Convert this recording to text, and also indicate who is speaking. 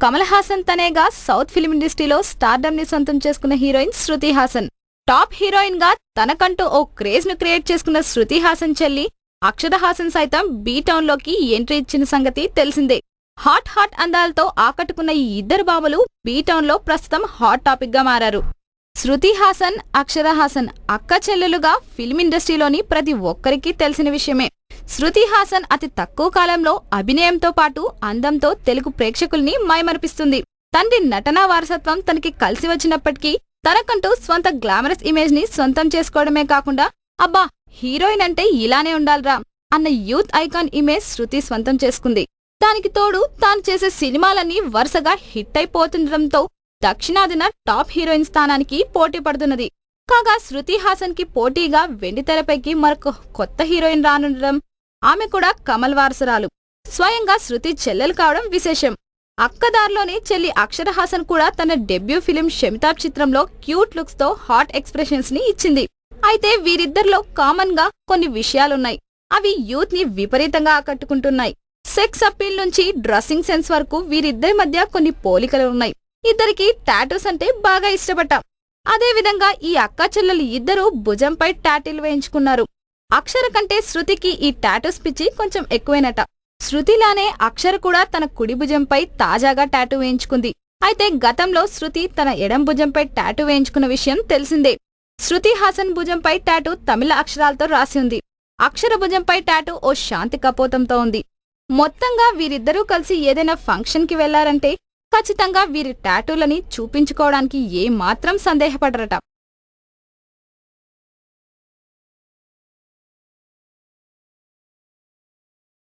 Speaker 1: Kamal Haasan తనేగా south film ఇండస్ట్రీలో stardom ని సొంతం చేసుకున్న heroine Shruti Haasan. Top heroine గా తనకంటూ ఓ క్రేజ్ ను క్రియేట్ చేసుకున్న శృతి హాసన్ చెల్లి అక్షర హాసన్ సైతం బీ టౌన్ లోకి ఎంట్రీ ఇచ్చిన సంగతి తెలిసిందే. హాట్ అందాలతో ఆకట్టుకున్న ఈ ఇద్దరు బాబులు బీ టౌన్ లో ప్రస్తుతం హాట్ టాపిక్ గా మారారు. శృతి హాసన్, అక్షర హాసన్ అక్క చెల్లెలుగా ఫిల్మ్ ఇండస్ట్రీలోని ప్రతి ఒక్కరికి తెలిసిన విషయమే. శృతి హాసన్ అతి తక్కువ కాలంలో అభినయంతో పాటు అందంతో తెలుగు ప్రేక్షకుల్ని మైమరిపిస్తుంది. తండ్రి నటనా వారసత్వం తనకి కలిసి వచ్చినప్పటికీ తనకంటూ స్వంత గ్లామరస్ ఇమేజ్ ని సొంతం చేసుకోవడమే కాకుండా అబ్బా హీరోయిన్ అంటే ఇలానే ఉండాలిరా అన్న యూత్ ఐకాన్ ఇమేజ్ శృతి స్వంతం చేసుకుంది. దానికి తోడు తాను చేసే సినిమాలన్నీ వరుసగా హిట్ అయిపోతుండటంతో దక్షిణాదిన టాప్ హీరోయిన్ స్థానానికి పోటీ పడుతున్నది. కాగా శృతి హాసన్ కి పోటీగా వెండితెరపైకి మరొక కొత్త హీరోయిన్ రానుండడం, ఆమె కూడా కమల్ వారసురాలు. స్వయంగా శృతి చెల్లెలు కావడం విశేషం. అక్కదారిలోనే చెల్లి అక్షర హాసన్ కూడా తన డెబ్యూ ఫిలిం షమితాబ్ చిత్రంలో క్యూట్ లుక్స్ తో హాట్ ఎక్స్ప్రెషన్స్ ని ఇచ్చింది. అయితే వీరిద్దరిలో కామన్ గా కొన్ని విషయాలున్నాయి. అవి యూత్ ని విపరీతంగా ఆకట్టుకుంటున్నాయి. సెక్స్ అప్పీల్ నుంచి డ్రెస్సింగ్ సెన్స్ వరకు వీరిద్దరి మధ్య కొన్ని పోలికలు ఉన్నాయి. ఇద్దరికి టాటూస్ అంటే బాగా ఇష్టపడ్డాం. అదేవిధంగా ఈ అక్కా చెల్లెలు ఇద్దరూ భుజంపై టాటూలు వేయించుకున్నారు. అక్షర కంటే శృతికి ఈ టాటూస్ పిచ్చి కొంచెం ఎక్కువైనట. శృతిలానే అక్షర కూడా తన కుడి భుజంపై తాజాగా టాటూ వేయించుకుంది. అయితే గతంలో శృతి తన ఎడం భుజంపై టాటూ వేయించుకున్న విషయం తెలిసిందే. శృతి హాసన్ భుజంపై టాటూ తమిళ అక్షరాలతో రాసి ఉంది. అక్షర భుజంపై టాటూ ఓ శాంతి కపోతంతో ఉంది. మొత్తంగా వీరిద్దరూ కలిసి ఏదైనా ఫంక్షన్ కి వెళ్లారంటే ఖచ్చితంగా వీరి టాటూలని చూపించుకోవడానికి ఏమాత్రం సందేహపడరట.